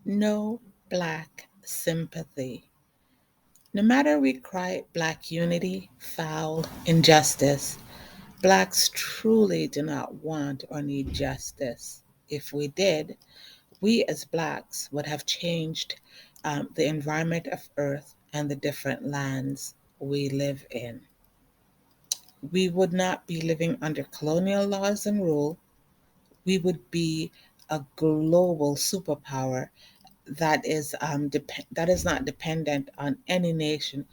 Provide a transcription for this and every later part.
No Black sympathy. No matter we cry Black unity, foul injustice, Blacks truly do not want or need justice. If we did, we as Blacks would have changed the environment of Earth and the different lands we live in. We would not be living under colonial laws and rule. We would be a global superpower that is not dependent on any nation.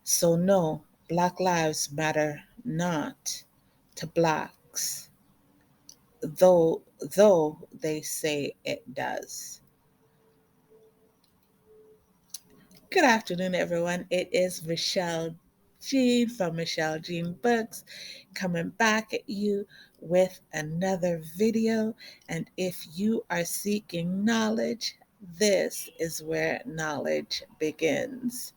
So no, Black lives matter not to Blacks, though they say it does. Good afternoon, everyone. It is Michelle Jean from Michelle Jean Books coming back at you with another video. And if you are seeking knowledge, this is where knowledge begins.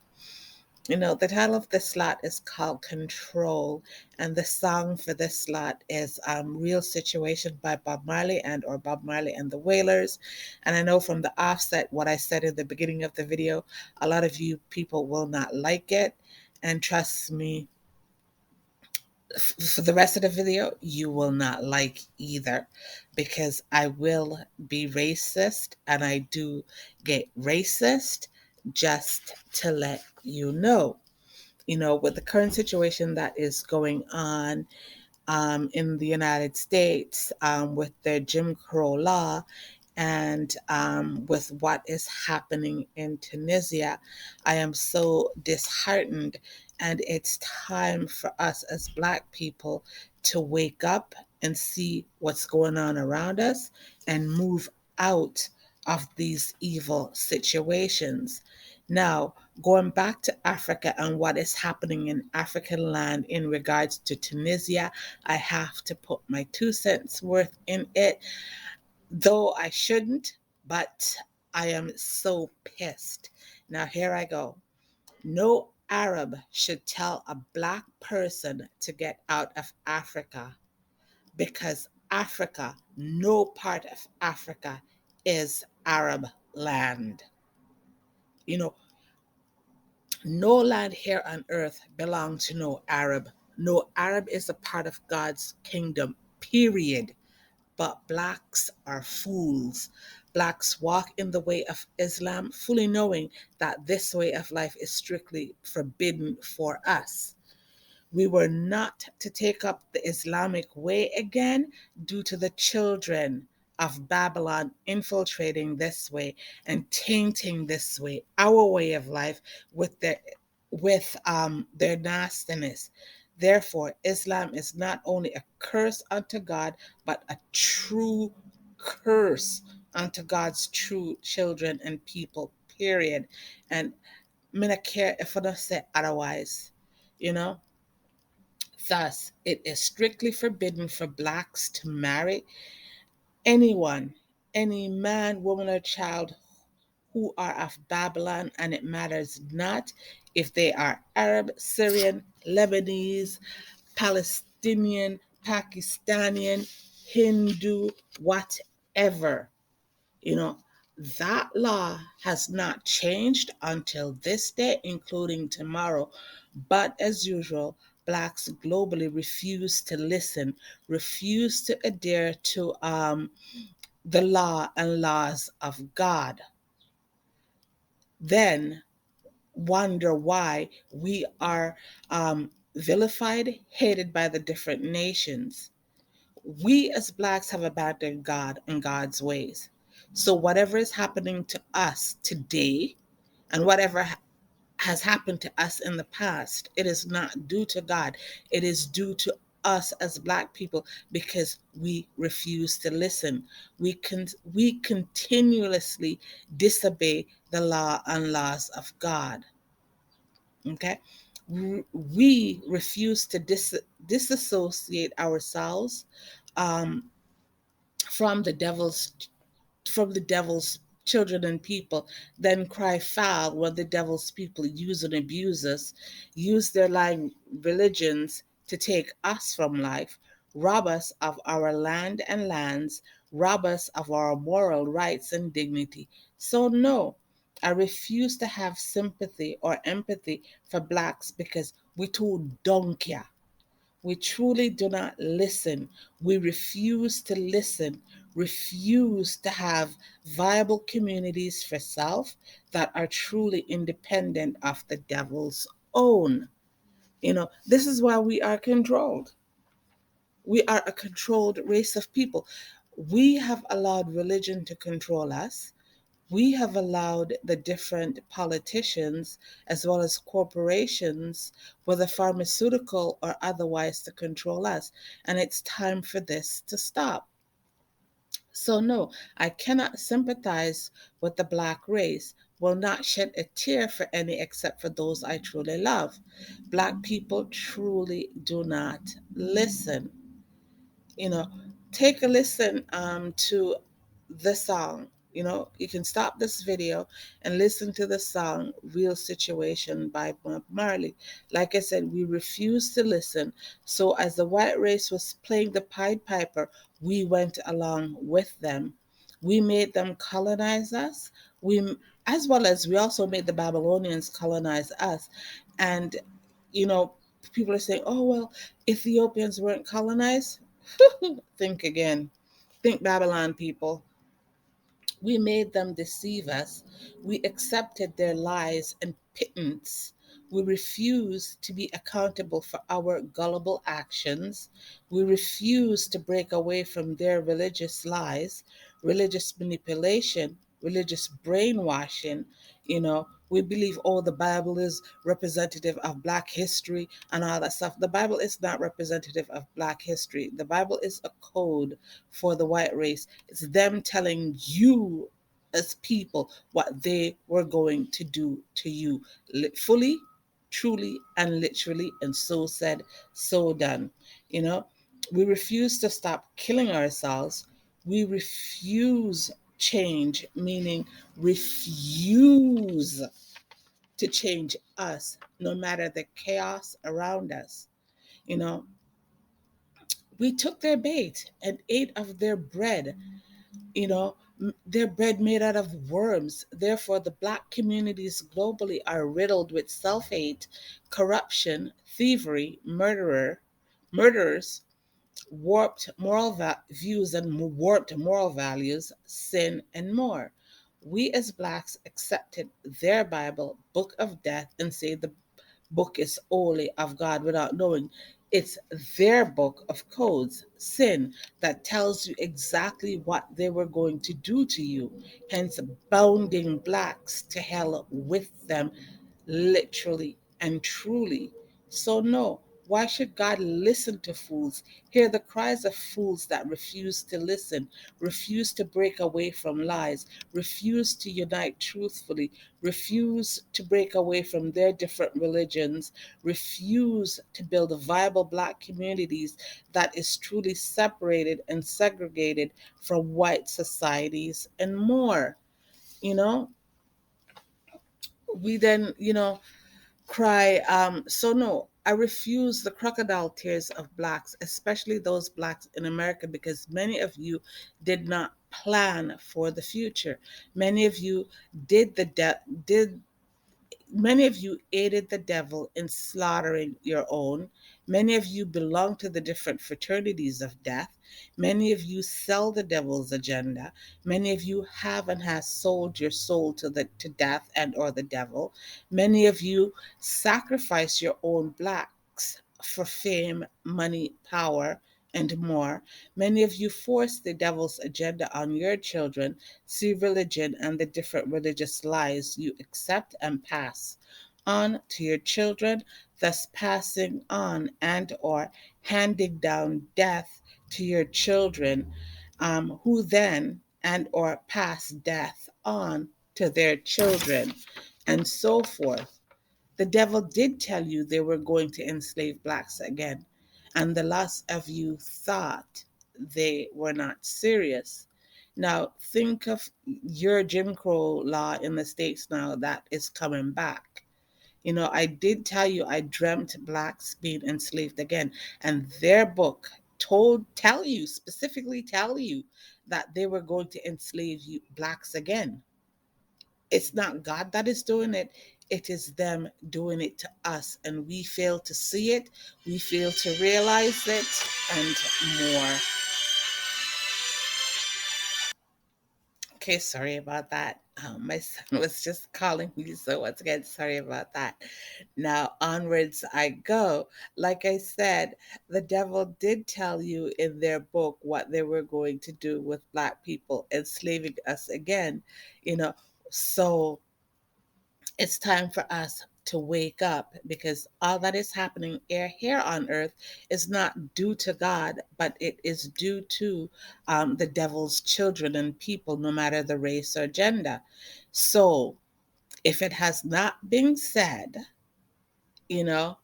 You know, the title of this slot is called Control, and the song for this slot is Real Situation by Bob Marley or Bob Marley and the Wailers. And I know from the offset what I said in the beginning of the video, a lot of you people will not like it. And trust me, for the rest of the video, you will not like either, because I will be racist and I do get racist, just to let you know. You know, with the current situation that is going on in the United States with their Jim Crow law and with what is happening in Tunisia, I am so disheartened. And it's time for us as Black people to wake up and see what's going on around us and move out of these evil situations. Now, going back to Africa and what is happening in African land in regards to Tunisia, I have to put my 2 cents worth in it, though I shouldn't, but I am so pissed. Now, here I go. No Arab should tell a Black person to get out of Africa, because Africa, no part of Africa is Arab land. You know, no land here on earth belongs to no Arab. No Arab is a part of God's kingdom, period. But Blacks are fools. Blacks walk in the way of Islam, fully knowing that this way of life is strictly forbidden for us. We were not to take up the Islamic way again due to the children of Babylon infiltrating this way and tainting this way, our way of life, with their nastiness. Therefore, Islam is not only a curse unto God, but a true curse unto God's true children and people, period. And me not care if I don't say otherwise, you know? Thus, it is strictly forbidden for Blacks to marry anyone, any man, woman, or child who are of Babylon, and it matters not if they are Arab, Syrian, Lebanese, Palestinian, Pakistani, Hindu, whatever. You know, that law has not changed until this day, including tomorrow. But as usual, Blacks globally refuse to listen, refuse to adhere to the law and laws of God. Then wonder why we are vilified, hated by the different nations. We as Blacks have abandoned God and God's ways. So whatever is happening to us today and whatever has happened to us in the past, it is not due to God. It is due to us as Black people, because we refuse to listen. We continuously disobey the law and laws of God. Okay, we refuse to disassociate ourselves um, from the devil's children and people, then cry foul when the devil's people use and abuse us, use their lying religions to take us from life, rob us of our land and lands, rob us of our moral rights and dignity. So, no, I refuse to have sympathy or empathy for blacks because we too don't care. We truly do not listen. We refuse to listen, refuse to have viable communities for self that are truly independent of the devil's own. This is why we are controlled. We are a controlled race of people. We have allowed religion to control us. We have allowed the different politicians as well as corporations, whether pharmaceutical or otherwise, to control us. And it's time for this to stop. So, no, I cannot sympathize with the black race, will not shed a tear for any except for those I truly love. Black people truly do not listen. you know Take a listen to the song. You can stop this video and listen to the song Real Situation by Bob Marley. Like I said, we refuse to listen. So as the white race was playing the Pied Piper, we went along with them. We made them colonize us. We As well as we also made the Babylonians colonize us. And you know people are saying, oh well, Ethiopians weren't colonized. Think again. Think Babylon, people. We made them deceive us. We accepted their lies and pittance. We refuse to be accountable for our gullible actions. We refuse to break away from their religious lies, religious manipulation, religious brainwashing. We believe, oh, the Bible is representative of Black history and all that stuff. The Bible is not representative of Black history. The Bible is a code for the white race. It's them telling you as people what they were going to do to you, fully, truly, and literally. And so said, so done. You know, we refuse to stop killing ourselves. We refuse change, meaning refuse to change us, no matter the chaos around us. You know, we took their bait and ate of their bread. Their bread made out of worms. Therefore, the black communities globally are riddled with self-hate, corruption, thievery, murderers, warped views and warped moral values, sin, and more. We as blacks accepted their Bible, book of death, and say the book is only of God without knowing. It's their book of codes, sin, that tells you exactly what they were going to do to you, hence bounding blacks to hell with them, literally and truly. So, no, why should God listen to fools? Hear the cries of fools that refuse to listen, refuse to break away from lies, refuse to unite truthfully, refuse to break away from their different religions, refuse to build viable black communities that is truly separated and segregated from white societies and more. You know, we then, cry. So no, I refuse the crocodile tears of blacks, especially those blacks in America, because many of you did not plan for the future. Many of you did Many of you aided the devil in slaughtering your own. Many of you belong to the different fraternities of death. Many of you sell the devil's agenda. Many of you have and has sold your soul to death and or the devil. Many of you sacrifice your own blacks for fame, money, power, and more. Many of you force the devil's agenda on your children, see religion and the different religious lies you accept and pass on to your children, thus passing on and or handing down death to your children, who then and or pass death on to their children, and so forth. The devil did tell you they were going to enslave blacks again, and the lots of you thought they were not serious. Now, think of your Jim Crow law in the States now that is coming back. I did tell you I dreamt blacks being enslaved again, and their book specifically tell you that they were going to enslave you blacks again. It's not God that is doing it. It is them doing it to us, and we fail to see it. We fail to realize it, and more. Okay, sorry about that. My son was just calling me, so once again, sorry about that. Now, onwards I go. Like I said, the devil did tell you in their book what they were going to do with Black people, enslaving us again, you know. So it's time for us to wake up, because all that is happening here on earth is not due to God, but it is due to the devil's children and people, no matter the race or gender. So if it has not been said, you know,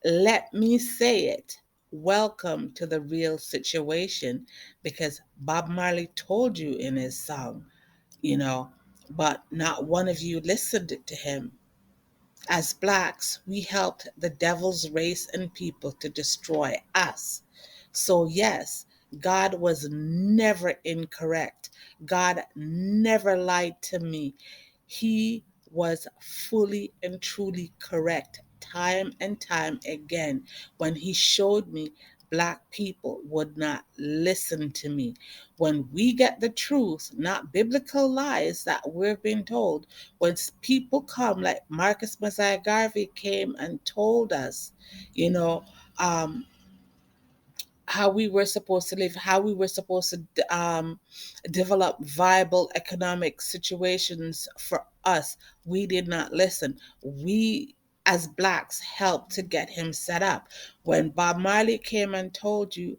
let me say it. Welcome to the real situation, because Bob Marley told you in his song, you know, but not one of you listened to him. As blacks, we helped the devil's race and people to destroy us. So, yes, God was never incorrect. God never lied to me. He was fully and truly correct time and time again when he showed me Black people would not listen to me. When we get the truth, not biblical lies that we've been told, when people come like Marcus Messiah Garvey came and told us, you know, um, how we were supposed to live, how we were supposed to develop viable economic situations for us. We did not listen. We, as blacks, helped to get him set up. When Bob Marley came and told you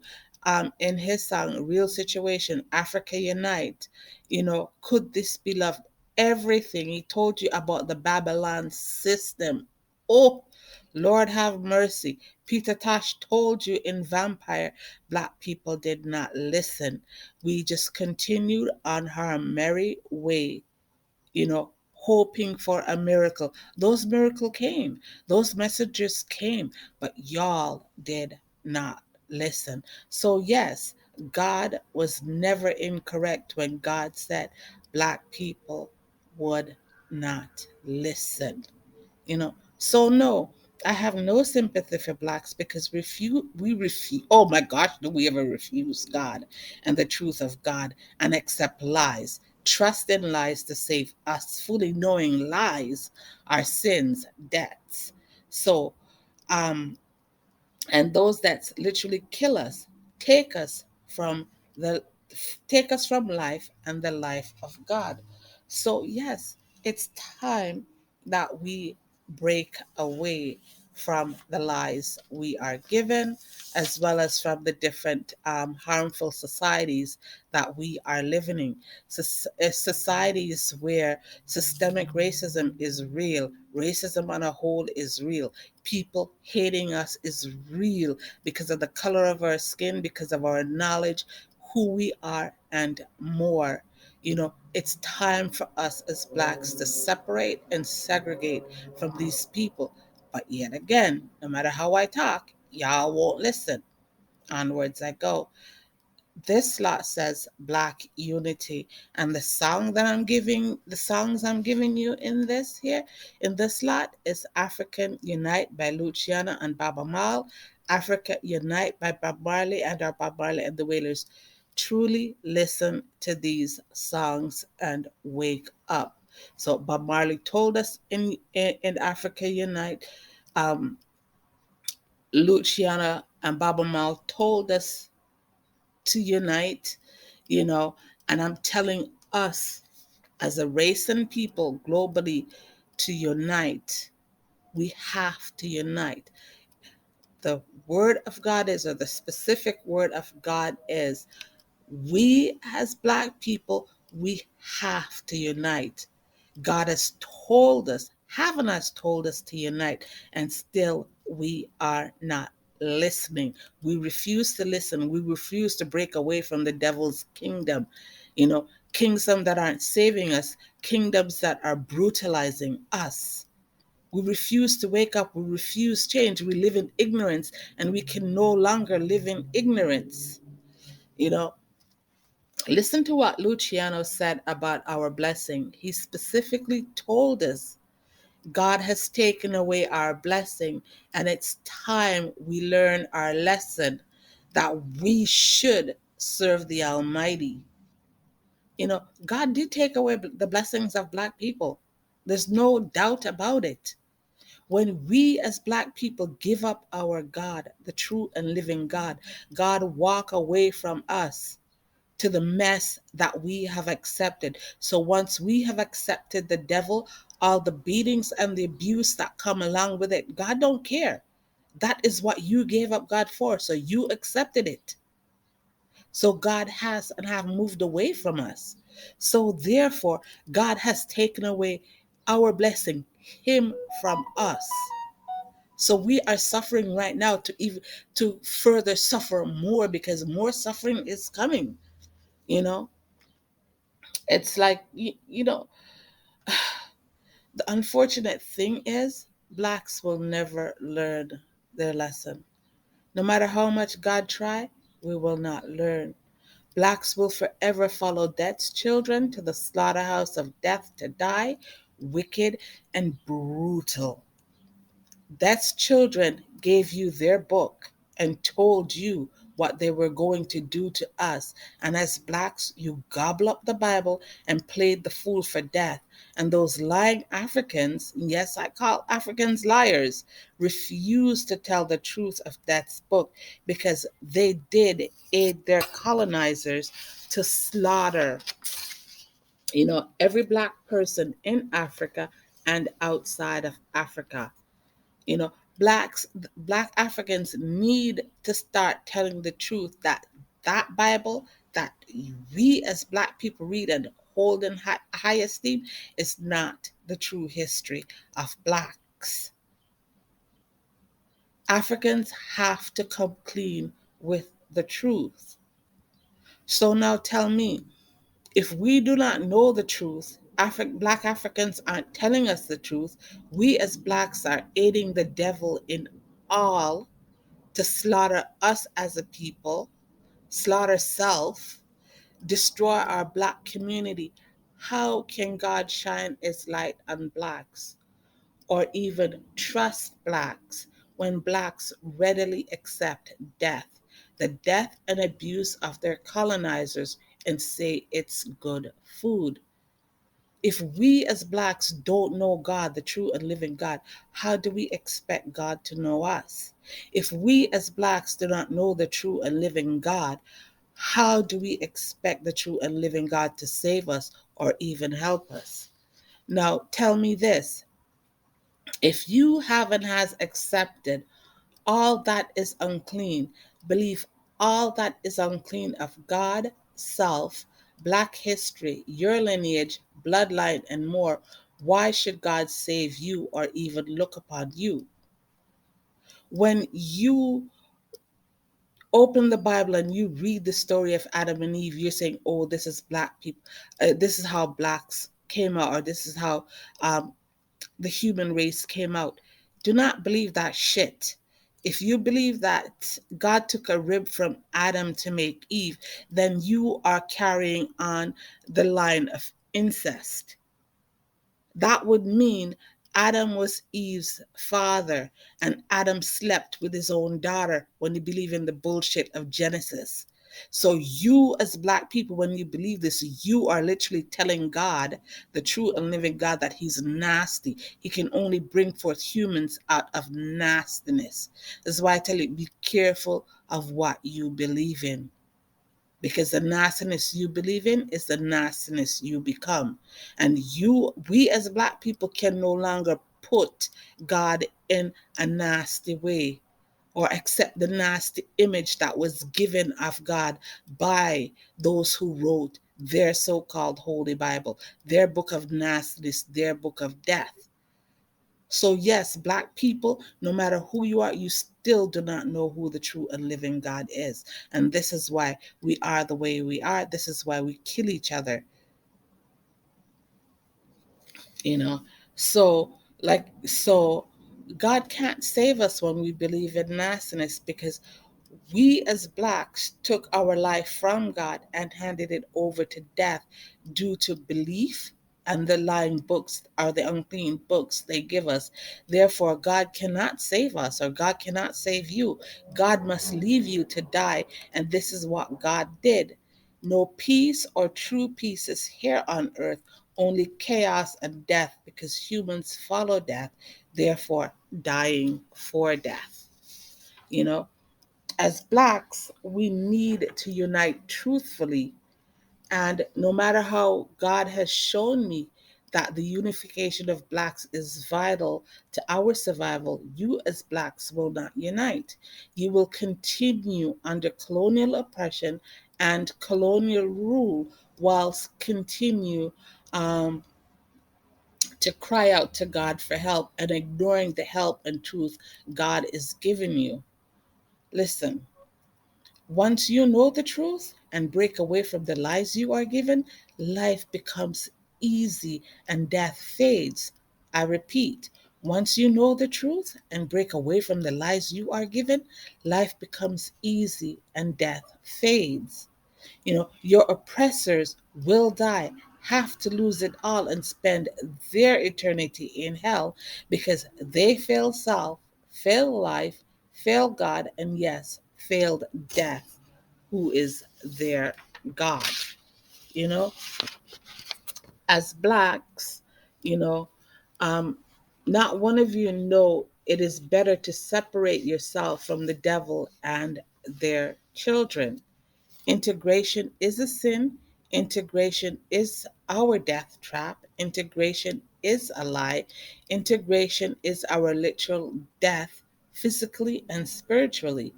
in his song, Real Situation, Africa Unite, you know, could this be love? Everything he told you about the Babylon system. Oh, Lord have mercy. Peter Tosh told you in Vampire, Black people did not listen. We just continued on our merry way, you know, hoping for a miracle. Those miracles came, those messages came, but y'all did not listen. So, yes, God was never incorrect when God said Black people would not listen, you know. So no, I have no sympathy for blacks, because we refuse, oh my gosh, do we ever refuse God and the truth of God and accept lies, trust in lies to save us, fully knowing lies are sins, debts. So um and those that literally kill us, take us from the take us from life and the life of God. So yes, it's time that we break away from the lies we are given, as well as from the different harmful societies that we are living in. Societies where systemic racism is real, racism on a whole is real, people hating us is real, because of the color of our skin, because of our knowledge, who we are, and more. You know, it's time for us as blacks to separate and segregate from these people. But yet again, no matter how I talk, y'all won't listen. Onwards I go. This slot says Black Unity, and the songs I'm giving you in this here, in this slot, is African Unite by Luciana and Baba Mal, Africa Unite by Bob Marley and our Bob Marley and the Wailers. Truly listen to these songs and wake up. So Bob Marley told us in Africa Unite, um, Luciana and Baba Mal told us to unite, you know, and I'm telling us as a race and people globally to unite. We have to unite. The word of God is, or the specific word of God is, we as Black people, we have to unite. God has told us, haven't us told us to unite, and still we are not listening. We refuse to listen. We refuse to break away from the devil's kingdom. You know, kingdoms that aren't saving us, kingdoms that are brutalizing us. We refuse to wake up. We refuse change. We live in ignorance, and we can no longer live in ignorance. You know, listen to what Luciano said about our blessing. He specifically told us God has taken away our blessing, and it's time we learn our lesson that we should serve the Almighty. God did take away the blessings of Black people. There's no doubt about it. When we as Black people give up our God, the true and living God, God walk away from us to the mess that we have accepted. So once we have accepted the devil, all the beatings and the abuse that come along with it, God don't care. That is what you gave up God for. So you accepted it. So God has and have moved away from us. So therefore, God has taken away our blessing, him from us. So we are suffering right now to further suffer more, because more suffering is coming. You know, it's like the unfortunate thing is Blacks will never learn their lesson. No matter how much God try, we will not learn. Blacks will forever follow death's children to the slaughterhouse of death to die, wicked and brutal. Death's children gave you their book and told you what they were going to do to us. And as Blacks, you gobble up the Bible and played the fool for death. And those lying Africans, yes, I call Africans liars, refused to tell the truth of Death's book, because they did aid their colonizers to slaughter, every Black person in Africa and outside of Africa. you know blacks Black Africans need to start telling the truth, that that Bible that we as Black people read and hold in high esteem is not the true history of Blacks. Africans have to come clean with the truth. So now tell me, if we do not know the truth, Black Africans aren't telling us the truth, we as Blacks are aiding the devil in all to slaughter us as a people, slaughter self, destroy our Black community. How can God shine his light on Blacks, or even trust Blacks, when Blacks readily accept death, the death and abuse of their colonizers, and say it's good food? If we as Blacks don't know God, the true and living God, how do we expect God to know us? If we as Blacks do not know the true and living God, how do we expect the true and living God to save us or even help us? Now, tell me this. If you haven't has accepted all that is unclean, believe all that is unclean of God, self, Black history, your lineage, bloodline, and more, why should God save you or even look upon you? When you open the Bible and you read the story of Adam and Eve, you're saying, oh, this is Black people. This is how Blacks came out, or this is how the human race came out. Do not believe that shit. If you believe that God took a rib from Adam to make Eve, then you are carrying on the line of incest. That would mean Adam was Eve's father, and Adam slept with his own daughter when you believe in the bullshit of Genesis. So, you as Black people, when you believe this, you are literally telling God, the true and living God, that he's nasty. He can only bring forth humans out of nastiness. That's why I tell you, be careful of what you believe in, because the nastiness you believe in is the nastiness you become. And we as Black people can no longer put God in a nasty way, or accept the nasty image that was given of God by those who wrote their so-called Holy Bible, their book of nastiness, their book of death. So, yes, Black people, no matter who you are, you still do not know who the true and living God is. And this is why we are the way we are. This is why we kill each other, you know. So, Like, so God can't save us when we believe in nastiness, because we as blacks took our life from God and handed it over to death due to belief and the lying books or the unclean books they give us. Therefore, God cannot save us, or God cannot save you. God must leave you to die. And this is what God did. No peace or true peace is here on earth, only chaos and death, because humans follow death, therefore dying for death. You know, as blacks, we need to unite truthfully. And no matter how God has shown me that the unification of blacks is vital to our survival, you as blacks will not unite. You will continue under colonial oppression and colonial rule, whilst continue um, to cry out to God for help and ignoring the help and truth God is giving you. Listen, once you know the truth and break away from the lies you are given, life becomes easy and death fades. I repeat, once you know the truth and break away from the lies you are given, life becomes easy and death fades. You know, your oppressors will die, have to lose it all, and spend their eternity in hell, because they failed self, failed life, failed God, and yes, failed death, who is their God. You know, as blacks, you know, um, not one of you know it is better to separate yourself from the devil and their children. Integration is a sin. Integration is our death trap. Integration is a lie. Integration is our literal death, physically and spiritually.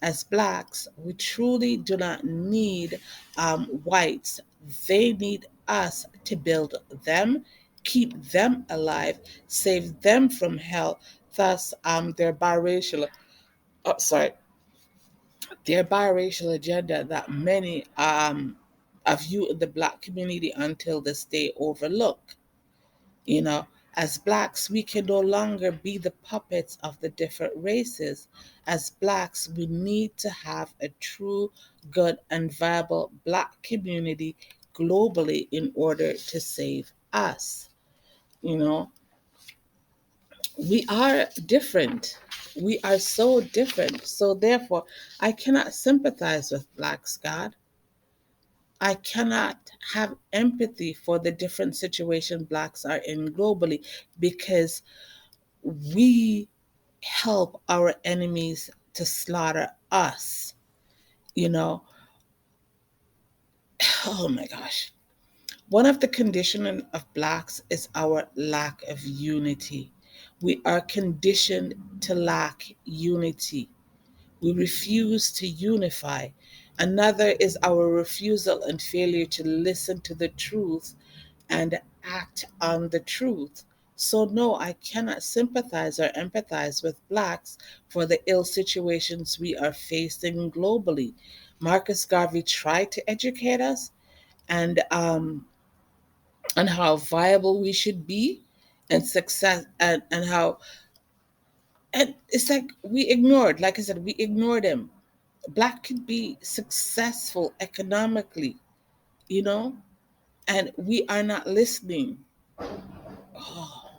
As blacks, we truly do not need whites. They need us to build them, keep them alive, save them from hell. Thus, their biracial, sorry, their biracial agenda that many of you in the black community until this day overlook. You know, as blacks, we can no longer be the puppets of the different races. As blacks, we need to have a true, good, and viable black community globally in order to save us. You know, we are different. We are so different. So, therefore, I cannot sympathize with blacks, God. I cannot have empathy for the different situation blacks are in globally, because we help our enemies to slaughter us. You know, oh my gosh. One of the conditioning of blacks is our lack of unity. We are conditioned to lack unity. We refuse to unify. Another is our refusal and failure to listen to the truth and act on the truth. So, no, I cannot sympathize or empathize with blacks for the ill situations we are facing globally. Marcus Garvey tried to educate us, and on how viable we should be, and success, and how, and it's like we ignored, like I said, we ignored him. Black could be successful economically, you know, and we are not listening. Oh,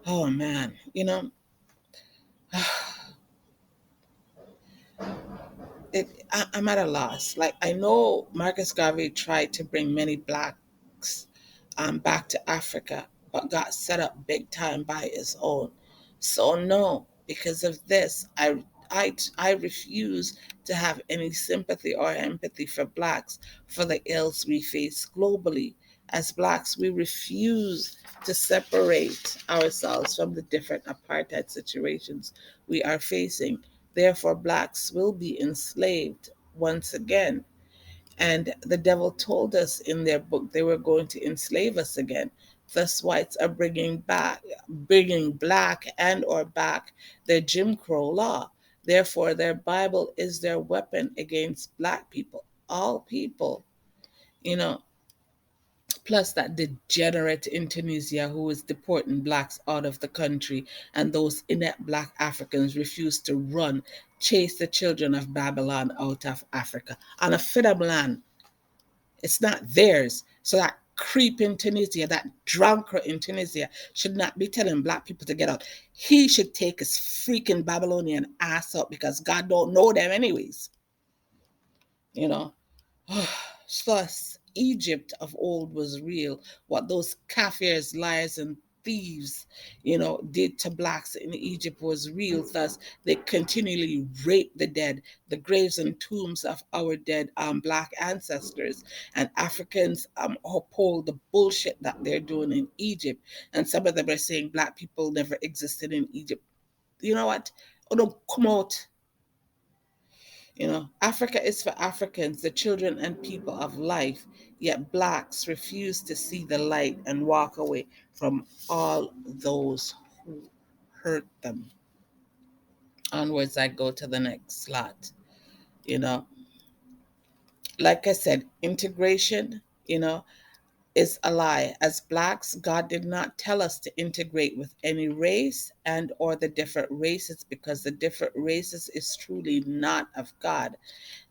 oh man, you know, I'm at a loss. Like, I know Marcus Garvey tried to bring many blacks back to Africa, but got set up big time by his own. So no, because of this, I refuse to have any sympathy or empathy for blacks for the ills we face globally. As blacks, we refuse to separate ourselves from the different apartheid situations we are facing. Therefore, blacks will be enslaved once again. And the devil told us in their book they were going to enslave us again. Thus, whites are bringing black and or back their Jim Crow law. Therefore, their Bible is their weapon against black people, all people. You know, plus that degenerate in Tunisia who is deporting blacks out of the country, and those inept black Africans refuse to run, chase the children of Babylon out of Africa. On a fidam land, it's not theirs. So that creep in Tunisia, that drunkard in Tunisia, should not be telling black people to get out. He should take his freaking Babylonian ass out because God don't know them anyways. You know, thus, Egypt of old was real. What those Kafirs, liars, and thieves, did to blacks in Egypt was real. Thus, they continually rape the dead, the graves and tombs of our dead black ancestors. And Africans uphold the bullshit that they're doing in Egypt. And some of them are saying black people never existed in Egypt. You know what? Oh, don't come out. Africa is for Africans, the children and people of life, yet blacks refuse to see the light and walk away from all those who hurt them. Onwards, I go to the next slot. You know, like I said, integration, is a lie. As blacks, God did not tell us to integrate with any race and or the different races, because the different races is truly not of God.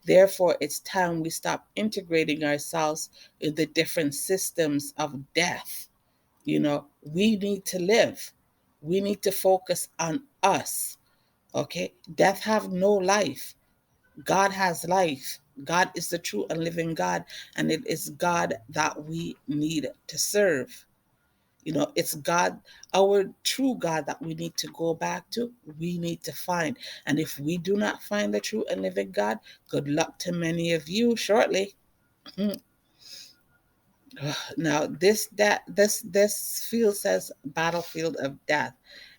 Therefore, it's time we stop integrating ourselves in the different systems of death. We need to live. We need to focus on us. Okay? Death have no life. God has life. God is the true and living God, and it is God that we need to serve. It's God, our true God, that we need to go back to, we need to find. And if we do not find the true and living God, good luck to many of you shortly. Now, this field says battlefield of death.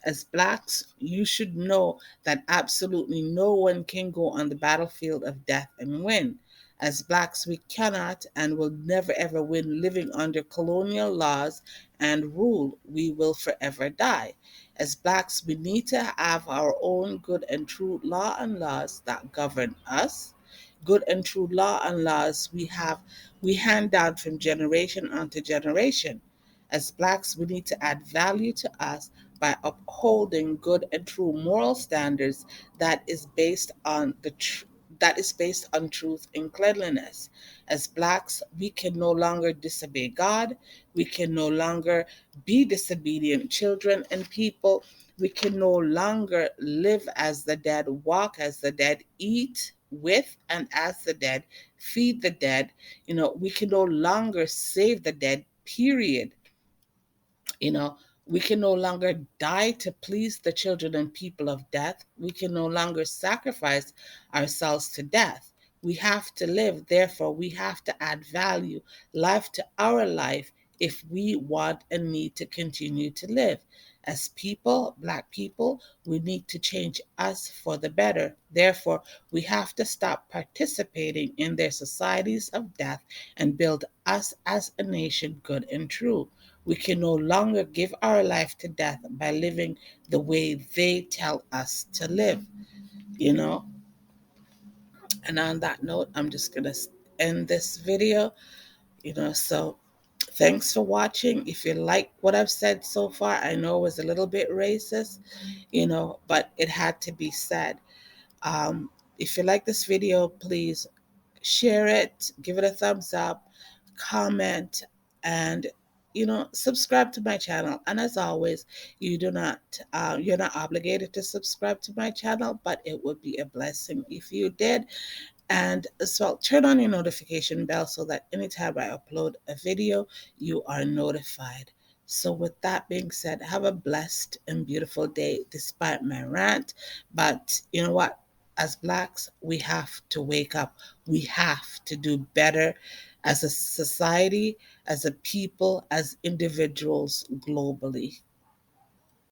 As blacks, you should know that absolutely no one can go on the battlefield of death and win. As blacks, we cannot and will never ever win living under colonial laws and rule. We will forever die. As blacks, we need to have our own good and true law and laws that govern us. Good and true law and laws we hand down from generation onto generation. As blacks, we need to add value to us by upholding good and true moral standards that is based on truth and cleanliness. As blacks, we can no longer disobey God. We can no longer be disobedient children and people. We can no longer live as the dead, walk as the dead, eat with and as the dead, feed the dead. We can no longer save the dead, period. You know, we can no longer die to please the children and people of death. We can no longer sacrifice ourselves to death. We have to live. Therefore, we have to add value, life to our life if we want and need to continue to live. As people, Black people, we need to change us for the better. Therefore, we have to stop participating in their societies of death and build us as a nation good and true. We can no longer give our life to death by living the way they tell us to live, you know? And on that note, I'm just going to end this video, So thanks for watching. If you like what I've said so far, I know it was a little bit racist, but it had to be said. If you like this video, please share it, give it a thumbs up, comment, and subscribe to my channel. And as always, you're not obligated to subscribe to my channel, but it would be a blessing if you did. And as well, turn on your notification bell so that anytime I upload a video, you are notified. So with that being said, have a blessed and beautiful day despite my rant. But you know what? As blacks, we have to wake up. We have to do better as a society, as a people, as individuals globally.